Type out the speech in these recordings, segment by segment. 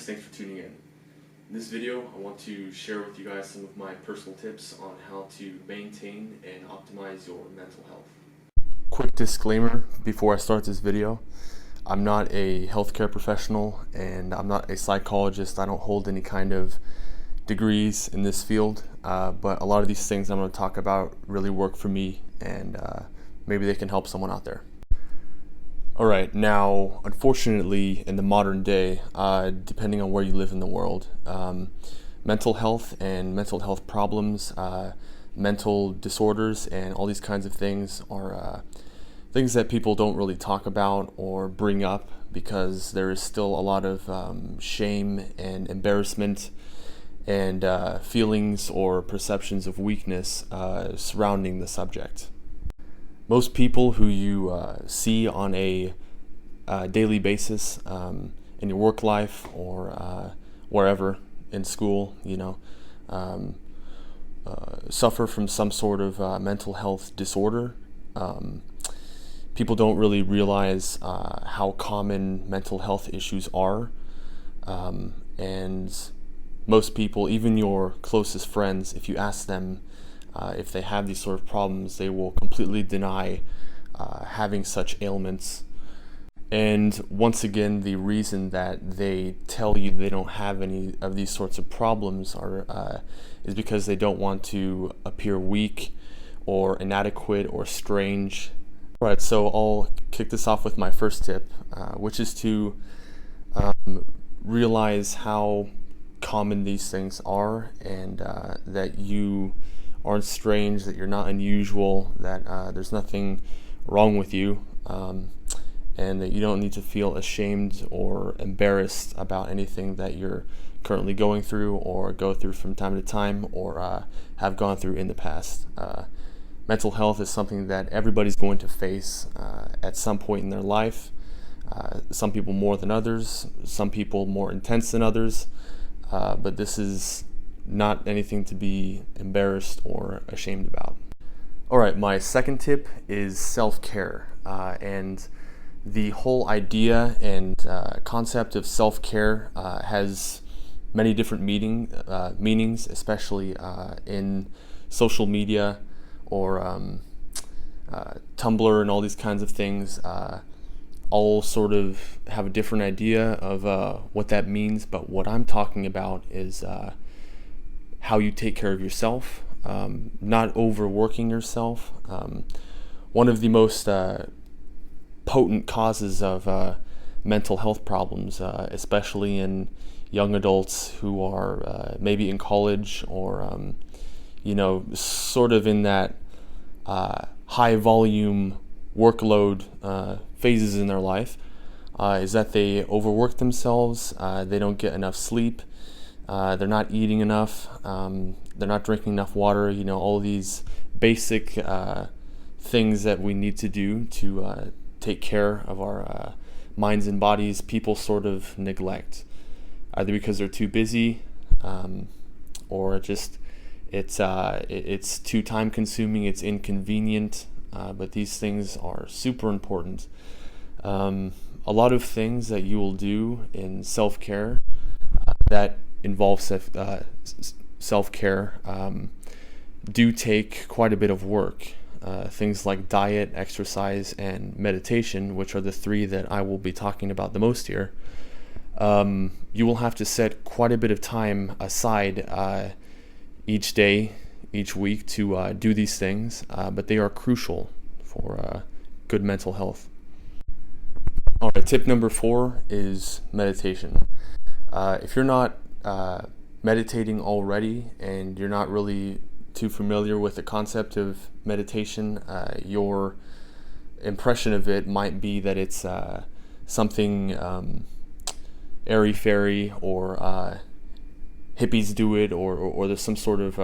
thanks for tuning in. In this video, I want to share with you guys some of my personal tips on how to maintain and optimize your mental health. Quick disclaimer before I start this video. I'm not a healthcare professional and I'm not a psychologist. I don't hold any kind of degrees in this field, but a lot of these things I'm going to talk about really work for me, and maybe they can help someone out there. Alright, now unfortunately in the modern day, depending on where you live in the world, mental health and mental health problems, mental disorders and all these kinds of things are things that people don't really talk about or bring up because there is still a lot of shame and embarrassment and feelings or perceptions of weakness surrounding the subject. Most people who you see on a daily basis in your work life or wherever in school, suffer from some sort of mental health disorder. People don't really realize how common mental health issues are, and most people, even your closest friends, if you ask them if they have these sort of problems, they will completely deny having such ailments. And once again, the reason that they tell you they don't have any of these sorts of problems is because they don't want to appear weak or inadequate or strange. All right, so I'll kick this off with my first tip, which is to realize how common these things are, and that you aren't strange, that you're not unusual, that there's nothing wrong with you, and that you don't need to feel ashamed or embarrassed about anything that you're currently going through or go through from time to time or have gone through in the past. Mental health is something that everybody's going to face at some point in their life. Some people more than others, some people more intense than others, but this is not anything to be embarrassed or ashamed about. All right, my second tip is self-care, and the whole idea and concept of self-care has many different meanings, especially in social media or Tumblr and all these kinds of things. All sort of have a different idea of what that means, but what I'm talking about is how you take care of yourself, not overworking yourself. One of the most potent causes of mental health problems, especially in young adults who are maybe in college or sort of in that high volume workload phases in their life, is that they overwork themselves, they don't get enough sleep, they're not eating enough, they're not drinking enough water, all these basic things that we need to do to take care of our minds and bodies. People sort of neglect, either because they're too busy, or just it's too time consuming, it's inconvenient, but these things are super important. A lot of things that you will do in self-care that involve self-care do take quite a bit of work. Things like diet, exercise, and meditation, which are the three that I will be talking about the most here. You will have to set quite a bit of time aside each day, each week to do these things, but they are crucial for good mental health. All right, tip number 4 is meditation. If you're not meditating already and you're not really too familiar with the concept of meditation, your impression of it might be that it's something airy-fairy, or hippies do it, or there's some sort of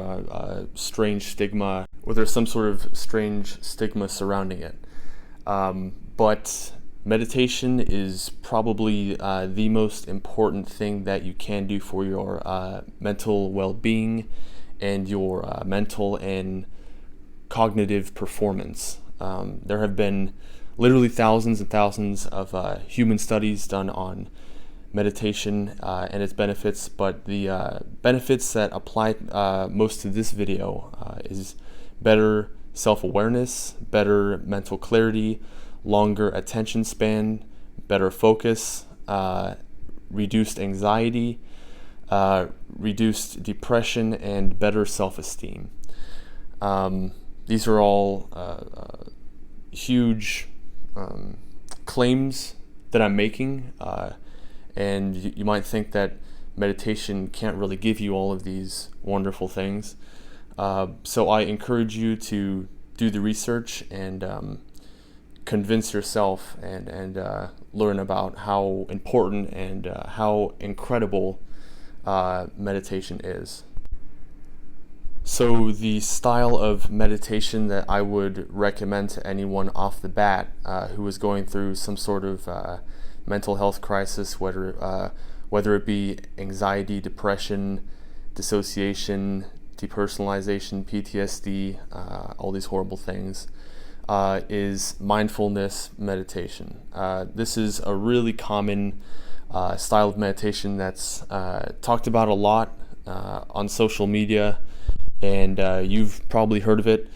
strange stigma, surrounding it. But meditation is probably the most important thing that you can do for your mental well-being and your mental and cognitive performance. There have been literally thousands and thousands of human studies done on meditation and its benefits, but the benefits that apply most to this video is better self-awareness, better mental clarity, longer attention span, better focus, reduced anxiety, reduced depression, and better self-esteem. These are all huge claims that I'm making, and you might think that meditation can't really give you all of these wonderful things. So I encourage you to do the research and convince yourself and learn about how important and how incredible meditation is. So the style of meditation that I would recommend to anyone off the bat who is going through some sort of mental health crisis, whether it be anxiety, depression, dissociation, depersonalization, PTSD, all these horrible things, is mindfulness meditation. This is a really common style of meditation that's talked about a lot on social media, and you've probably heard of it,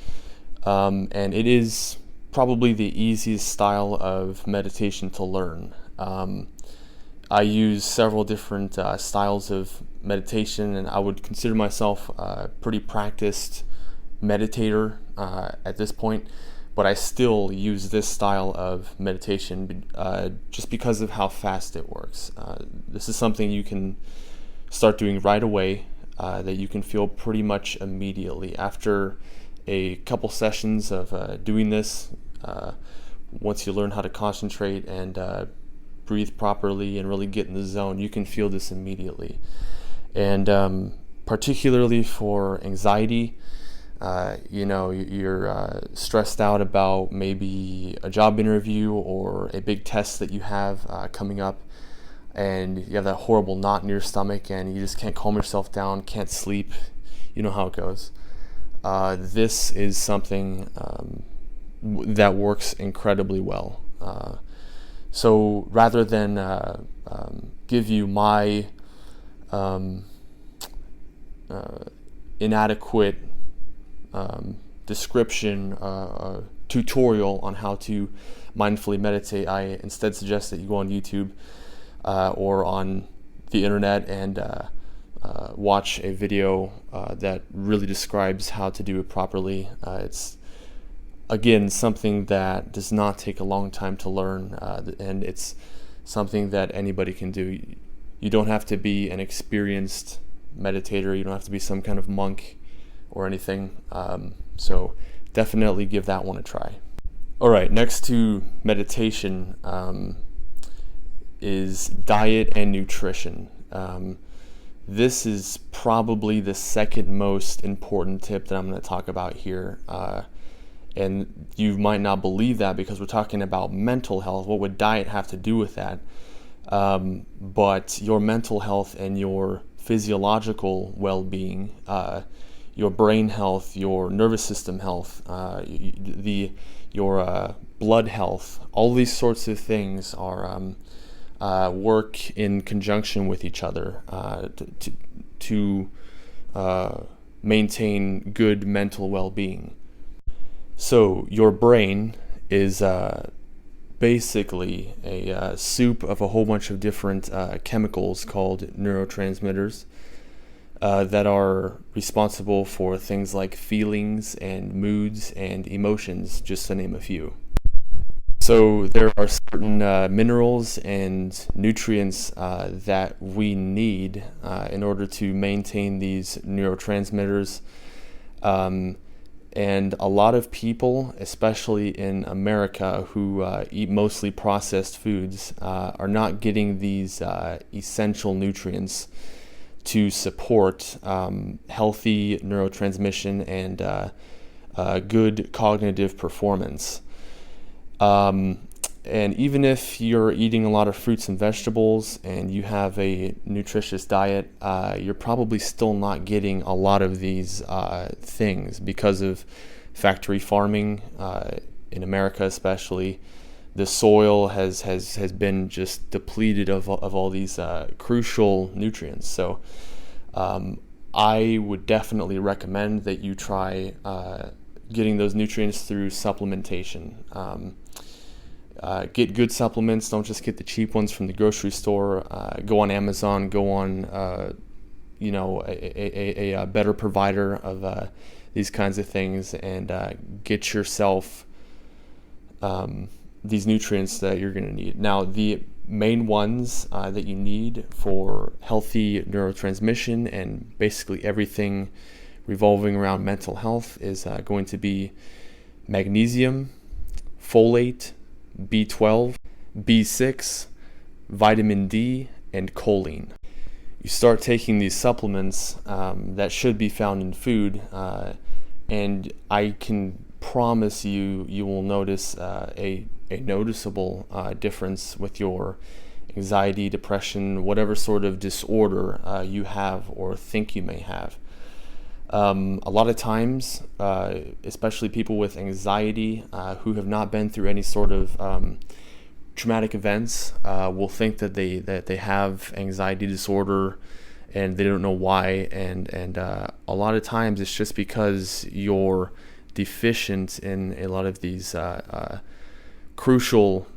and it is probably the easiest style of meditation to learn. I use several different styles of meditation, and I would consider myself a pretty practiced meditator at this point, but I still use this style of meditation just because of how fast it works. This is something you can start doing right away, that you can feel pretty much immediately. After a couple sessions of doing this, once you learn how to concentrate and breathe properly and really get in the zone, you can feel this immediately. And particularly for anxiety, you're stressed out about maybe a job interview or a big test that you have coming up, and you have that horrible knot in your stomach and you just can't calm yourself down, can't sleep. You know how it goes. This is something that works incredibly well. So rather than give you my inadequate description, tutorial on how to mindfully meditate, I instead suggest that you go on YouTube or on the internet and watch a video that really describes how to do it properly. It's again something that does not take a long time to learn, and it's something that anybody can do. You don't have to be an experienced meditator, you don't have to be some kind of monk or anything, so definitely give that one a try. Alright, next to meditation is diet and nutrition. This is probably the second most important tip that I'm going to talk about here. And you might not believe that because we're talking about mental health. What would diet have to do with that? But your mental health and your physiological well-being, your brain health, your nervous system health, your blood health, all these sorts of things are work in conjunction with each other to maintain good mental well-being. So your brain is basically a soup of a whole bunch of different chemicals called neurotransmitters that are responsible for things like feelings and moods and emotions, just to name a few. So there are certain minerals and nutrients that we need in order to maintain these neurotransmitters. And a lot of people, especially in America, who eat mostly processed foods, are not getting these essential nutrients to support healthy neurotransmission and good cognitive performance. And even if you're eating a lot of fruits and vegetables and you have a nutritious diet, you're probably still not getting a lot of these things because of factory farming in America especially, the soil has been just depleted of all these crucial nutrients. So I would definitely recommend that you try getting those nutrients through supplementation. Get good supplements. Don't just get the cheap ones from the grocery store. Go on Amazon. Go on, a better provider of these kinds of things, and get yourself these nutrients that you're going to need. Now, the main ones that you need for healthy neurotransmission and basically everything revolving around mental health is going to be magnesium, folate, B12, B6, vitamin D, and choline. You start taking these supplements that should be found in food, and I can promise you will notice a noticeable difference with your anxiety, depression, whatever sort of disorder you have or think you may have. A lot of times, especially people with anxiety who have not been through any sort of traumatic events will think that they have anxiety disorder and they don't know why, and a lot of times it's just because you're deficient in a lot of these crucial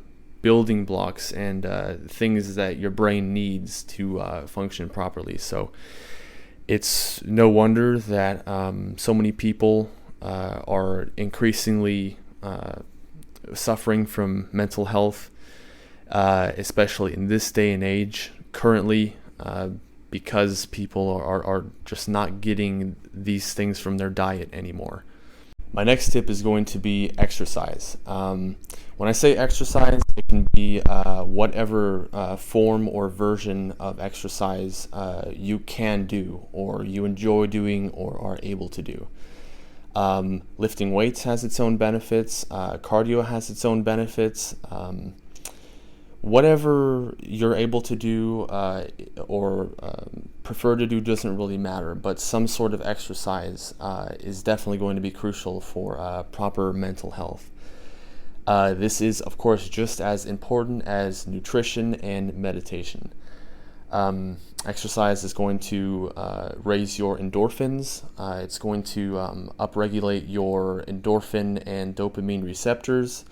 building blocks and things that your brain needs to function properly. So it's no wonder that so many people are increasingly suffering from mental health, especially in this day and age currently, because people are just not getting these things from their diet anymore. My next tip is going to be exercise. When I say exercise, it can be whatever form or version of exercise you can do, or you enjoy doing, or are able to do. Lifting weights has its own benefits. Cardio has its own benefits. Whatever you're able to do or prefer to do doesn't really matter, but some sort of exercise is definitely going to be crucial for proper mental health. This is, of course, just as important as nutrition and meditation. Exercise is going to raise your endorphins. It's going to upregulate your endorphin and dopamine receptors.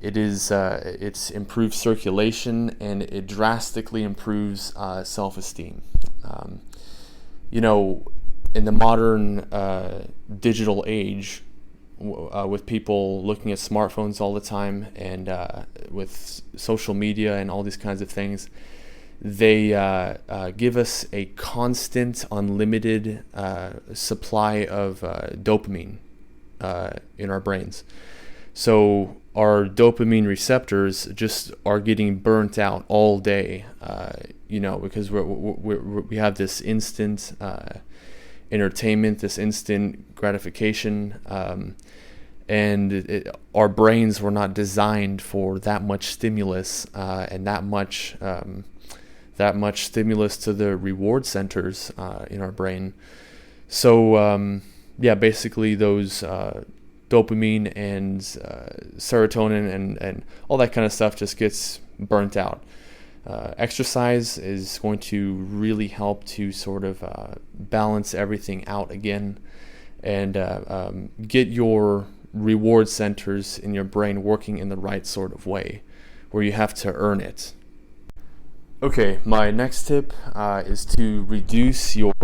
It's improved circulation, and it drastically improves self-esteem. In the modern digital age, with people looking at smartphones all the time, and with social media and all these kinds of things, they give us a constant, unlimited supply of dopamine in our brains. So our dopamine receptors just are getting burnt out all day, because we have this instant entertainment, this instant gratification, and our brains were not designed for that much stimulus and that much stimulus to the reward centers in our brain. So basically those dopamine and serotonin and all that kind of stuff just gets burnt out. Exercise is going to really help to sort of balance everything out again, and get your reward centers in your brain working in the right sort of way, where you have to earn it. Okay, my next tip is to reduce your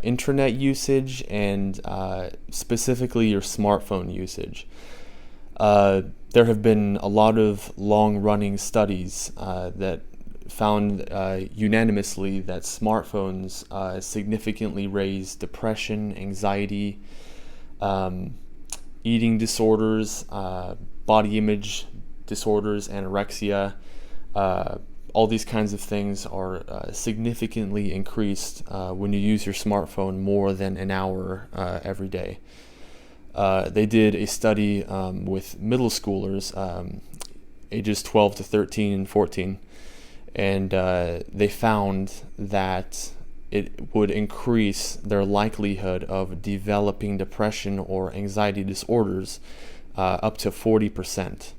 internet usage and specifically your smartphone usage. There have been a lot of long-running studies that found unanimously that smartphones significantly raise depression, anxiety, eating disorders, body image disorders, anorexia. All these kinds of things are significantly increased when you use your smartphone more than an hour every day. They did a study with middle schoolers, ages 12 to 13 and 14, and they found that it would increase their likelihood of developing depression or anxiety disorders up to 40%.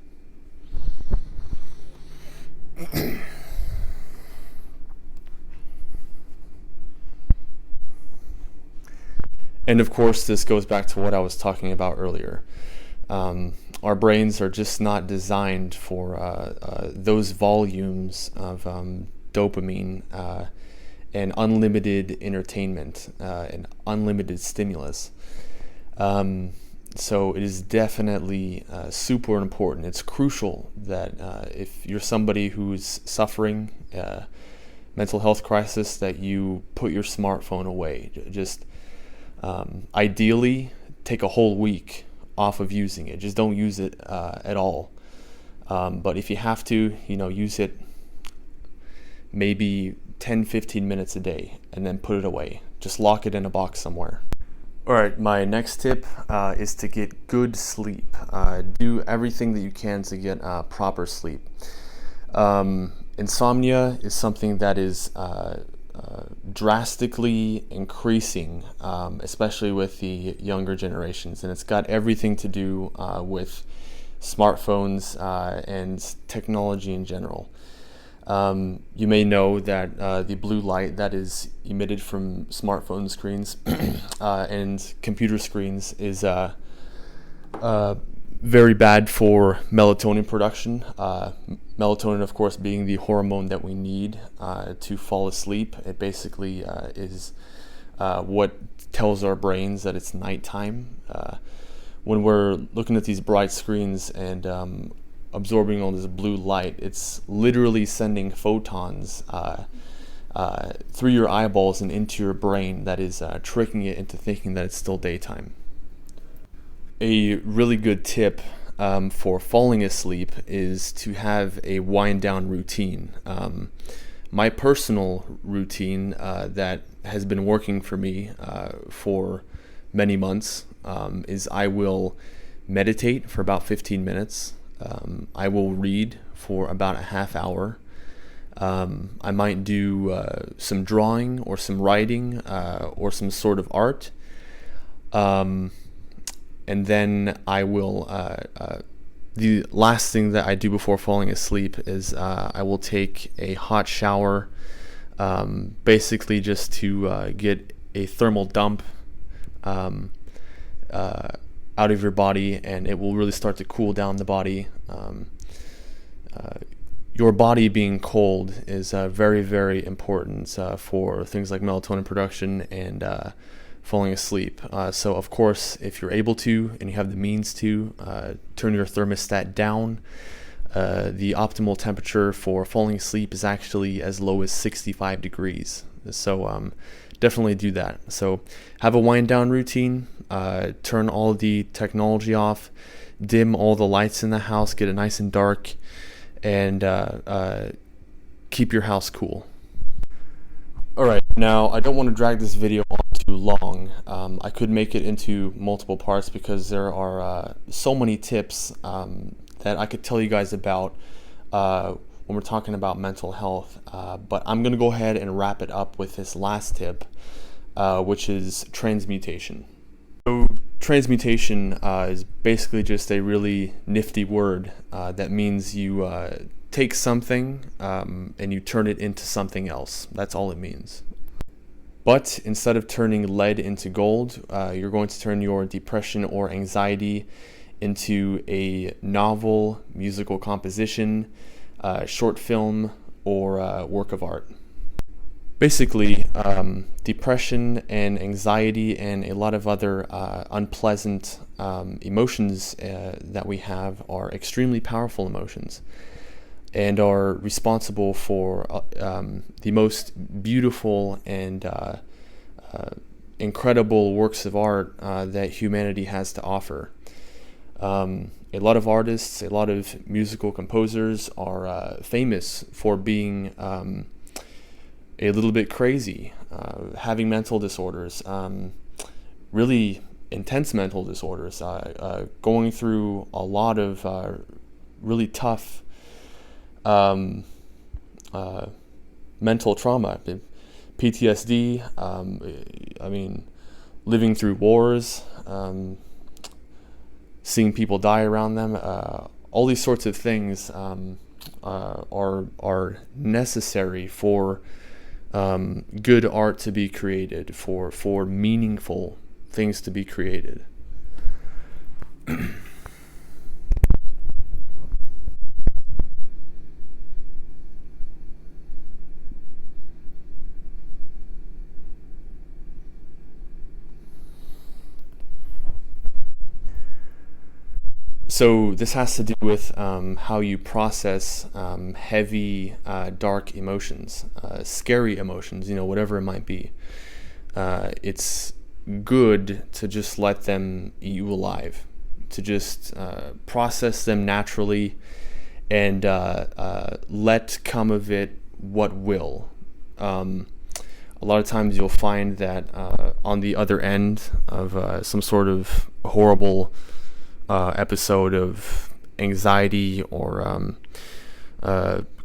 And of course, this goes back to what I was talking about earlier. Our brains are just not designed for those volumes of dopamine and unlimited entertainment and unlimited stimulus. So it is definitely super important. It's crucial that if you're somebody who's suffering mental health crisis, that you put your smartphone away. Just ideally, take a whole week off of using it. Just don't use it at all. But if you have to, use it maybe 10-15 minutes a day and then put it away. Just lock it in a box somewhere. All right, my next tip is to get good sleep. Do everything that you can to get proper sleep. Insomnia is something that is drastically increasing, especially with the younger generations, and it's got everything to do with smartphones and technology in general. You may know that the blue light that is emitted from smartphone screens and computer screens is very bad for melatonin production. Melatonin, of course, being the hormone that we need to fall asleep. It basically is what tells our brains that it's nighttime. When we're looking at these bright screens and absorbing all this blue light, it's literally sending photons through your eyeballs and into your brain that is tricking it into thinking that it's still daytime. A really good tip for falling asleep is to have a wind down routine. My personal routine that has been working for me for many months is I will meditate for about 15 minutes. I will read for about a half hour. I might do some drawing or some writing or some sort of art. And then I will, the last thing that I do before falling asleep is I will take a hot shower, basically just to get a thermal dump out of your body, and it will really start to cool down the body. Your body being cold is very, very important for things like melatonin production and falling asleep. So of course, if you're able to and you have the means to, turn your thermostat down. The optimal temperature for falling asleep is actually as low as 65 degrees. So definitely do that. So have a wind down routine, turn all the technology off, dim all the lights in the house, get it nice and dark, and keep your house cool. Alright, now I don't want to drag this video on too long. I could make it into multiple parts because there are so many tips that I could tell you guys about when we're talking about mental health. But I'm going to go ahead and wrap it up with this last tip, which is transmutation. So transmutation is basically just a really nifty word that means you take something and you turn it into something else. That's all it means. But instead of turning lead into gold, you're going to turn your depression or anxiety into a novel, musical composition, short film, or work of art. Basically, depression and anxiety and a lot of other unpleasant emotions that we have are extremely powerful emotions and are responsible for the most beautiful and incredible works of art that humanity has to offer. A lot of artists, a lot of musical composers are famous for being a little bit crazy, having mental disorders, really intense mental disorders, going through a lot of really tough mental trauma, PTSD, living through wars, seeing people die around them, all these sorts of things are necessary for good art to be created, for meaningful things to be created. So this has to do with how you process heavy, dark emotions, scary emotions, whatever it might be. It's good to just let them eat you alive, to just process them naturally and let come of it what will. A lot of times you'll find that on the other end of some sort of horrible episode of anxiety or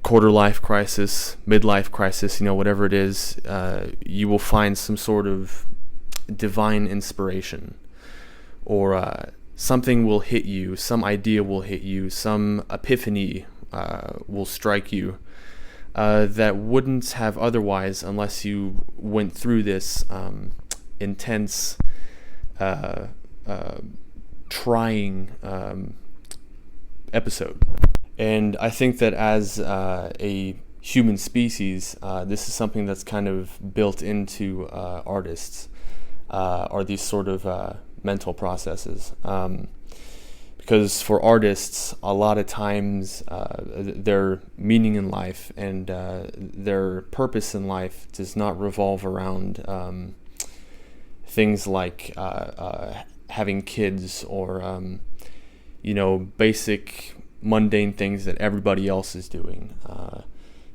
quarter life crisis, midlife crisis, whatever it is, you will find some sort of divine inspiration, or something will hit you, some idea will hit you, some epiphany will strike you that wouldn't have otherwise unless you went through this intense trying episode. And I think that as a human species, this is something that's kind of built into artists, are these sort of mental processes. Because for artists, a lot of times their meaning in life and their purpose in life does not revolve around things like having kids or basic mundane things that everybody else is doing.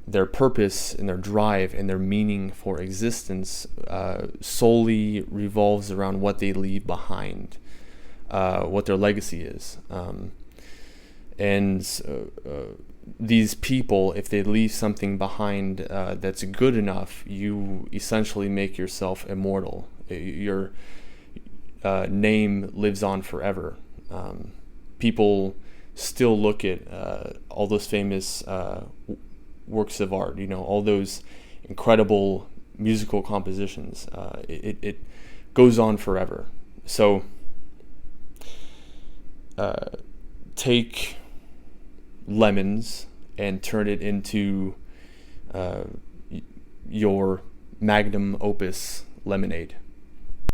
Their purpose and their drive and their meaning for existence solely revolves around what they leave behind, what their legacy is. These people, if they leave something behind that's good enough, you essentially make yourself immortal. Your name lives on forever. People still look at all those famous works of art, all those incredible musical compositions. It goes on forever. So take lemons and turn it into your magnum opus lemonade.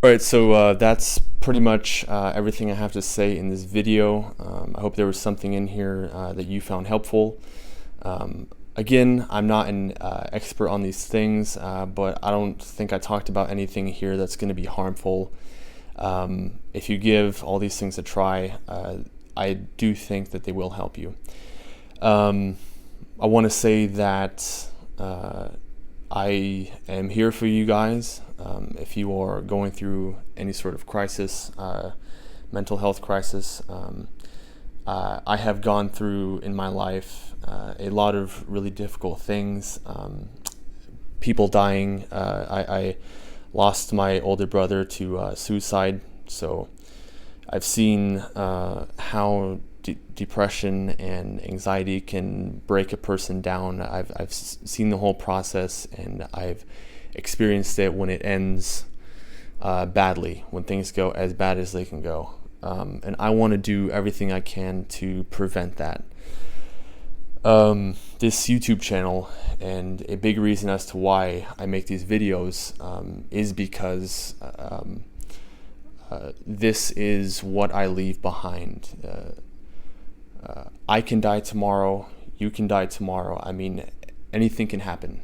Alright, so that's pretty much everything I have to say in this video. I hope there was something in here that you found helpful. Again, I'm not an expert on these things, but I don't think I talked about anything here that's going to be harmful. If you give all these things a try, I do think that they will help you. I want to say that I am here for you guys. If you are going through any sort of crisis, mental health crisis, I have gone through in my life a lot of really difficult things. People dying. I lost my older brother to suicide, so I've seen how depression and anxiety can break a person down. I've seen the whole process, and I've experienced it when it ends badly, when things go as bad as they can go. And I want to do everything I can to prevent that. This YouTube channel, and a big reason as to why I make these videos, is because this is what I leave behind. I can die tomorrow, you can die tomorrow. I mean, anything can happen,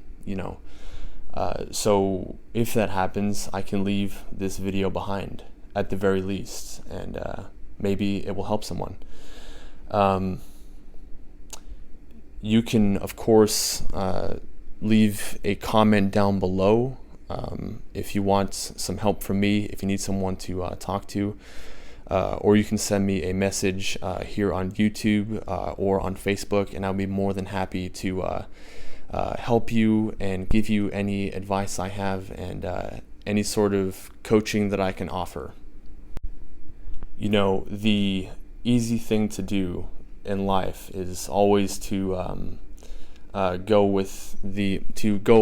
so if that happens, I can leave this video behind at the very least, and maybe it will help someone. You can, of course, leave a comment down below if you want some help from me, if you need someone to talk to, or you can send me a message here on YouTube or on Facebook, and I'll be more than happy to help you and give you any advice I have and any sort of coaching that I can offer. The easy thing to do in life is always to go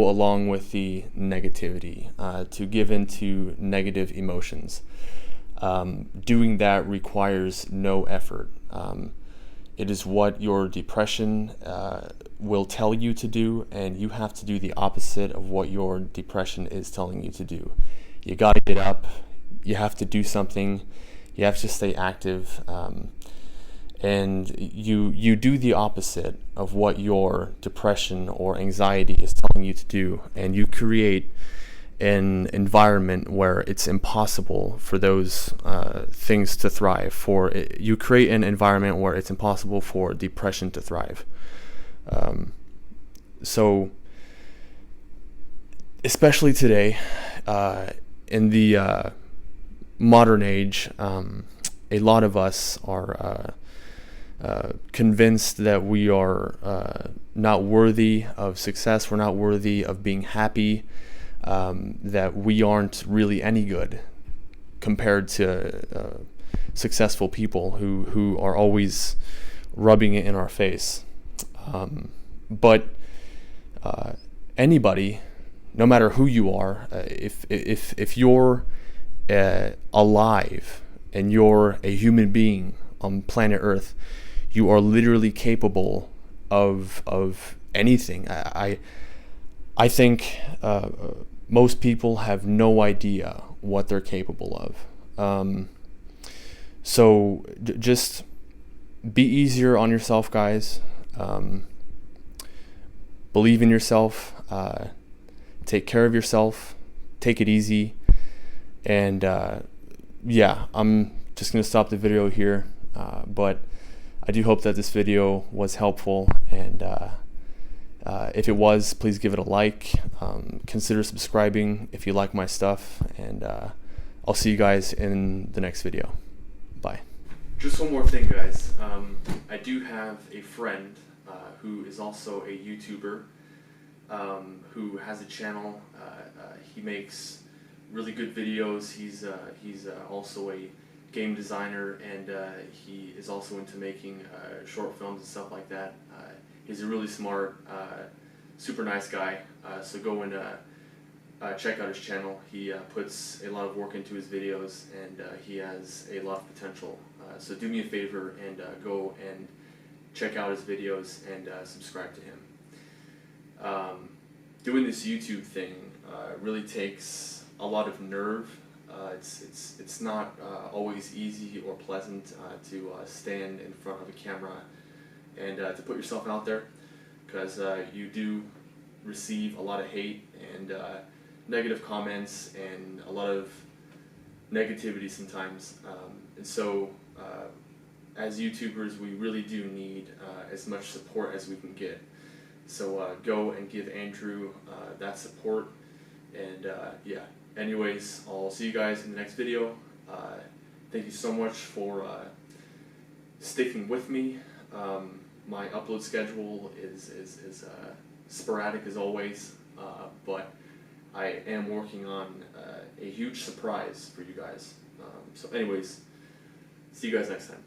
along with the negativity, to give into negative emotions. Doing that requires no effort. It is what your depression will tell you to do, and you have to do the opposite of what your depression is telling you to do. You got to get up. You have to do something. You have to stay active. And you do the opposite of what your depression or anxiety is telling you to do, and you create an environment where it's impossible for those things to thrive. You create an environment where it's impossible for depression to thrive. So, especially today, in the modern age, a lot of us are convinced that we are not worthy of success, we're not worthy of being happy, that we aren't really any good compared to successful people who are always rubbing it in our face. But anybody, no matter who you are, if you're alive and you're a human being on planet Earth, you are literally capable of anything. I think most people have no idea what they're capable of. So just be easier on yourself, guys. Believe in yourself. Take care of yourself. Take it easy. And yeah, I'm just going to stop the video here. But I do hope that this video was helpful, and if it was, please give it a like. Consider subscribing if you like my stuff, and I'll see you guys in the next video. Bye. Just one more thing, guys. I do have a friend who is also a YouTuber, who has a channel. He makes really good videos. He's also a game designer, and he is also into making short films and stuff like that. He's a really smart, super nice guy, so go and check out his channel. He puts a lot of work into his videos, and he has a lot of potential. So do me a favor and go and check out his videos and subscribe to him. Doing this YouTube thing really takes a lot of nerve. It's not always easy or pleasant to stand in front of a camera and to put yourself out there, because you do receive a lot of hate and negative comments and a lot of negativity sometimes. And so as YouTubers, we really do need as much support as we can get. So go and give Andrew that support, and yeah. Anyways, I'll see you guys in the next video. Thank you so much for sticking with me. My upload schedule is sporadic as always, but I am working on a huge surprise for you guys. So anyways, see you guys next time.